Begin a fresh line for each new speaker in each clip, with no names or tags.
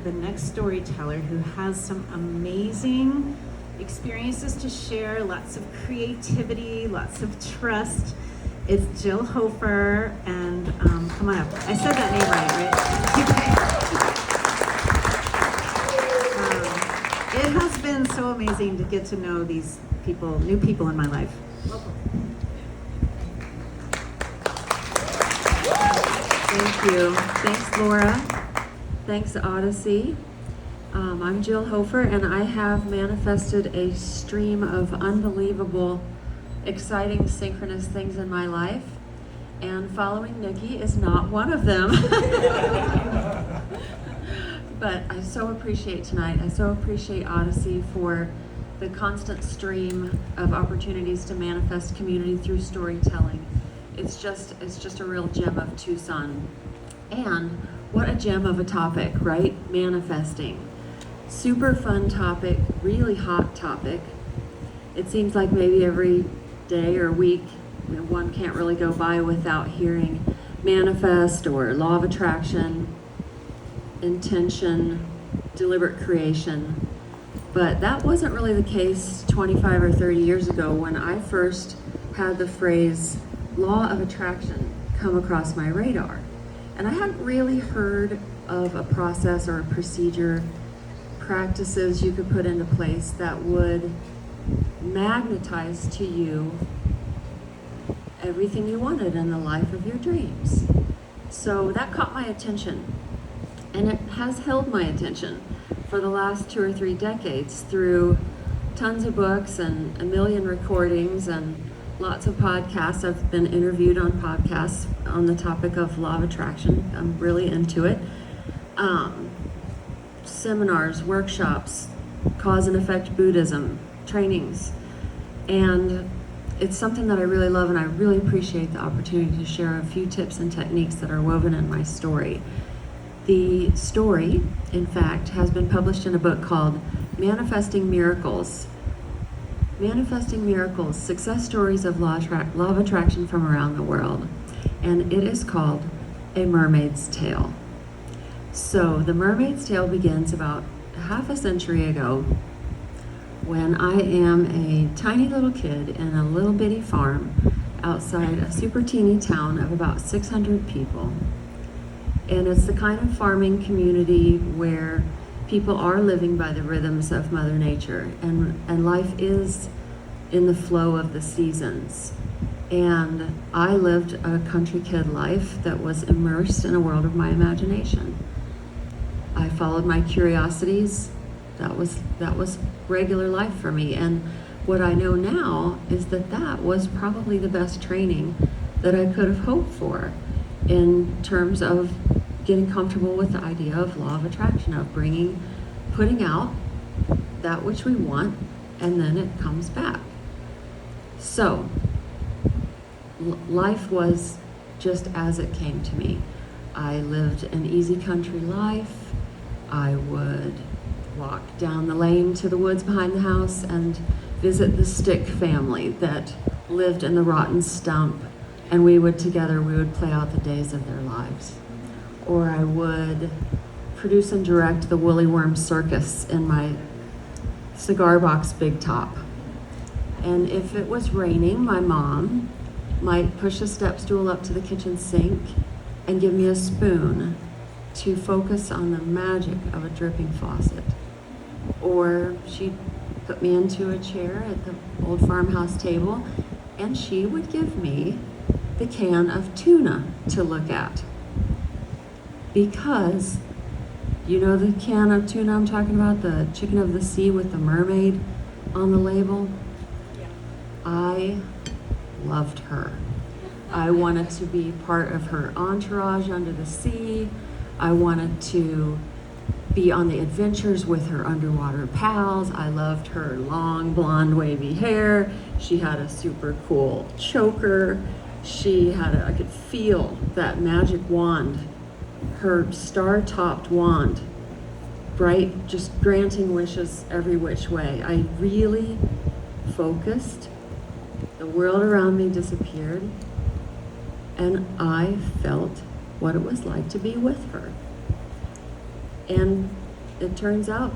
The next storyteller who has some amazing experiences to share, lots of creativity, lots of trust. It's Jill Hofer, and come on up. I said that name right? It has been so amazing to get to know these people, new people in my life. Welcome.
Thank you. Thanks, Laura. Thanks, Odyssey. I'm Jill Hofer, and I have manifested a stream of unbelievable, exciting, synchronous things in my life, and following Nikki is not one of them. But I so appreciate tonight. I so appreciate Odyssey for the constant stream of opportunities to manifest community through storytelling. It's just a real gem of Tucson. And what a gem of a topic, right? Manifesting. Super fun topic, really hot topic. It seems like maybe every day or week, one can't really go by without hearing manifest or law of attraction, intention, deliberate creation. But that wasn't really the case 25 or 30 years ago when I first had the phrase law of attraction come across my radar. And I hadn't really heard of a process or a procedure, practices you could put into place that would magnetize to you everything you wanted in the life of your dreams. So that caught my attention, and it has held my attention for the last 2 or 3 decades through tons of books and a million recordings and lots of podcasts. I've been interviewed on podcasts on the topic of law of attraction. I'm really into it. Seminars, workshops, cause and effect Buddhism, trainings. And it's something that I really love, and I really appreciate the opportunity to share a few tips and techniques that are woven in my story. The story, in fact, has been published in a book called Manifesting Miracles. Manifesting Miracles, Success Stories of Law of Attraction from Around the World. And it is called A Mermaid's Tale. So the Mermaid's Tale begins about half a century ago when I am a tiny little kid in a little bitty farm outside a super teeny town of about 600 people. And it's the kind of farming community where people are living by the rhythms of Mother Nature, and life is in the flow of the seasons. And I lived a country kid life that was immersed in a world of my imagination. I followed my curiosities. That was regular life for me. And what I know now is that was probably the best training that I could have hoped for in terms of getting comfortable with the idea of law of attraction, of putting out that which we want, and then it comes back. So, life was just as it came to me. I lived an easy country life. I would walk down the lane to the woods behind the house and visit the Stick family that lived in the rotten stump, and we would play out the days of their lives. Or I would produce and direct the Woolly Worm Circus in my cigar box big top. And if it was raining, my mom might push a step stool up to the kitchen sink and give me a spoon to focus on the magic of a dripping faucet. Or she'd put me into a chair at the old farmhouse table, and she would give me the can of tuna to look at. Because, you know the can of tuna I'm talking about, the chicken of the sea with the mermaid on the label? Yeah. I loved her. I wanted to be part of her entourage under the sea. I wanted to be on the adventures with her underwater pals. I loved her long, blonde, wavy hair. She had a super cool choker. I could feel that magic wand, her star-topped wand, bright, just granting wishes every which way. I really focused. The world around me disappeared, and I felt what it was like to be with her. And it turns out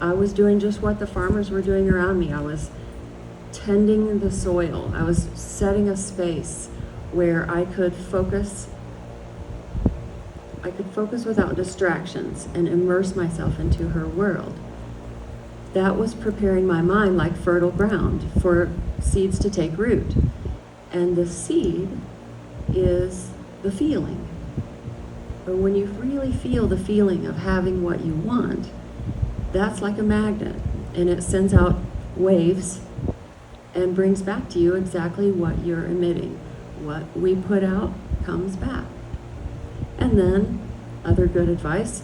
I was doing just what the farmers were doing around me. I was tending the soil. I was setting a space where I could focus without distractions and immerse myself into her world. That was preparing my mind like fertile ground for seeds to take root. And the seed is the feeling. But when you really feel the feeling of having what you want, that's like a magnet, and it sends out waves and brings back to you exactly what you're emitting. What we put out comes back. And then, other good advice,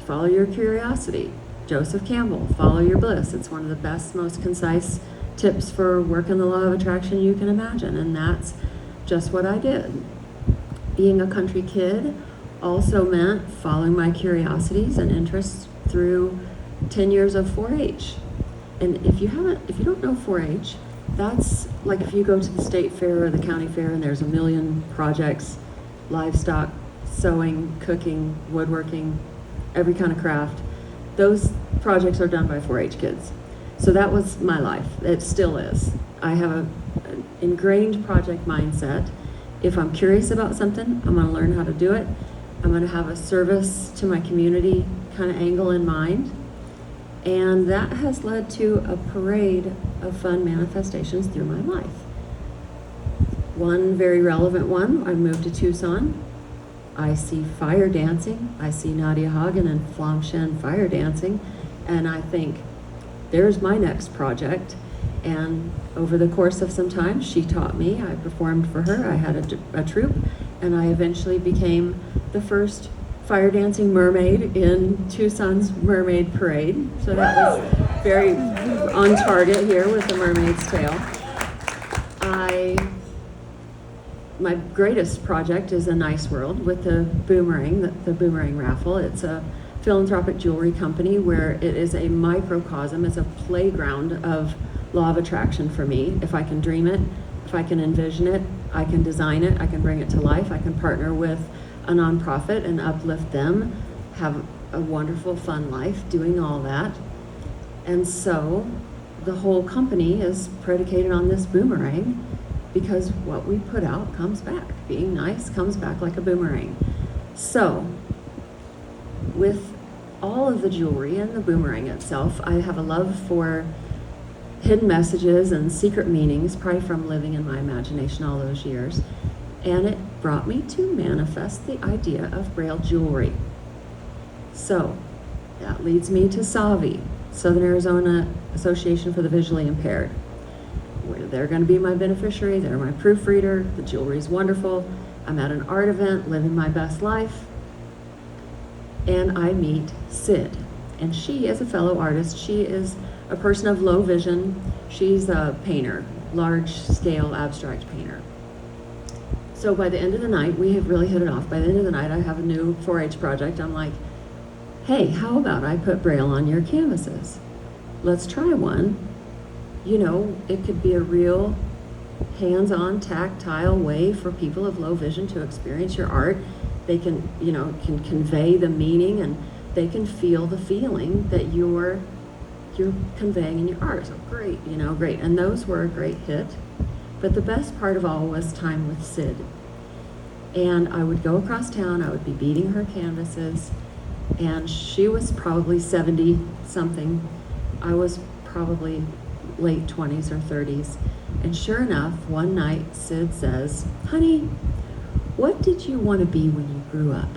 follow your curiosity. Joseph Campbell, follow your bliss. It's one of the best, most concise tips for working the law of attraction you can imagine, and that's just what I did. Being a country kid also meant following my curiosities and interests through 10 years of 4-H. And if you don't know 4-H, that's like if you go to the state fair or the county fair and there's a million projects, livestock, sewing, cooking, woodworking, every kind of craft. Those projects are done by 4-H kids. So that was my life. It still is. I have an ingrained project mindset. If I'm curious about something, I'm going to learn how to do it. I'm going to have a service to my community kind of angle in mind. And that has led to a parade of fun manifestations through my life. One very relevant one, I moved to Tucson. I see fire dancing. I see Nadia Hagen and Flam Shen fire dancing. And I think, there's my next project. And over the course of some time, she taught me. I performed for her. I had a troupe. And I eventually became the first fire dancing mermaid in Tucson's Mermaid Parade. So that was very on target here with the Mermaid's Tale. My greatest project is a Nice World with the Boomerang, the Boomerang raffle. It's a philanthropic jewelry company where it is a microcosm. It's a playground of law of attraction for me. If I can dream it, if I can envision it, I can design it, I can bring it to life, I can partner with a nonprofit and uplift them, have a wonderful, fun life doing all that. And so the whole company is predicated on this boomerang because what we put out comes back. Being nice comes back like a boomerang. So with all of the jewelry and the boomerang itself, I have a love for hidden messages and secret meanings, probably from living in my imagination all those years. And it brought me to manifest the idea of Braille jewelry. So that leads me to SAVI, Southern Arizona Association for the Visually Impaired. They're going to be my beneficiary, they're my proofreader, the jewelry's wonderful. I'm at an art event, living my best life, and I meet Sid. And she is a fellow artist. She is a person of low vision. She's a painter, large-scale abstract painter. So by the end of the night, we have really hit it off. By the end of the night, I have a new 4-H project. I'm like, hey, how about I put Braille on your canvases? Let's try one. You know, it could be a real hands-on, tactile way for people of low vision to experience your art. They can, can convey the meaning, and they can feel the feeling that you're conveying in your art. So great, great. And those were a great hit. But the best part of all was time with Sid. And I would go across town, I would be beating her canvases, and she was probably 70 something. I was probably late 20s or 30s. And sure enough, one night Sid says, honey, what did you want to be when you grew up?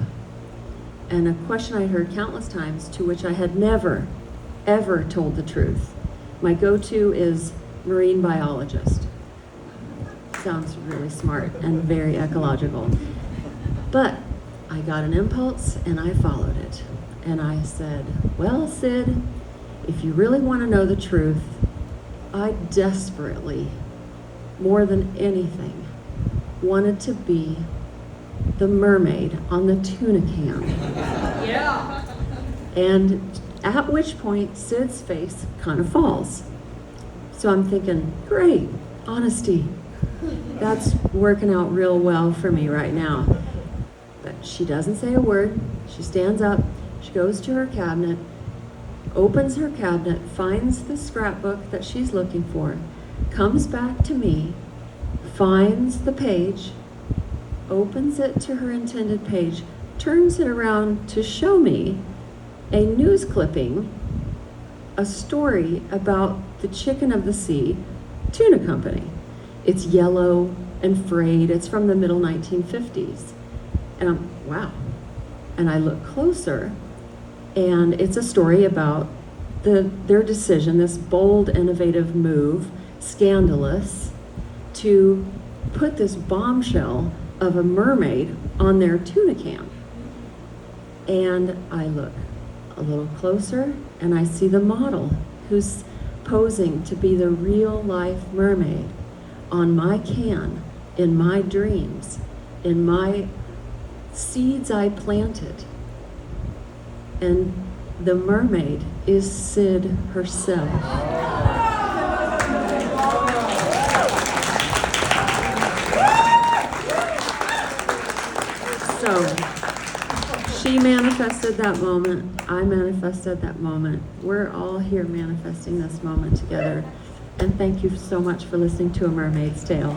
And a question I heard countless times, to which I had never, ever told the truth. My go-to is marine biologist. Sounds really smart and very ecological. But I got an impulse and I followed it. And I said, well, Sid, if you really want to know the truth, I desperately, more than anything, wanted to be the mermaid on the tuna can.
Yeah.
And at which point Sid's face kind of falls. So I'm thinking, great, honesty. That's working out real well for me right now. But she doesn't say a word. She stands up, she goes to her cabinet, opens her cabinet, finds the scrapbook that she's looking for, comes back to me, finds the page, opens it to her intended page, turns it around to show me a news clipping, a story about the Chicken of the Sea Tuna Company. It's yellow and frayed. It's from the middle 1950s. And wow. And I look closer, and it's a story about their decision, this bold, innovative move, scandalous, to put this bombshell of a mermaid on their tuna can. And I look a little closer, and I see the model who's posing to be the real life mermaid on my can, in my dreams, in my seeds I planted. And the mermaid is Sid herself. So she manifested that moment. I manifested that moment. We're all here manifesting this moment together. And thank you so much for listening to A Mermaid's Tale.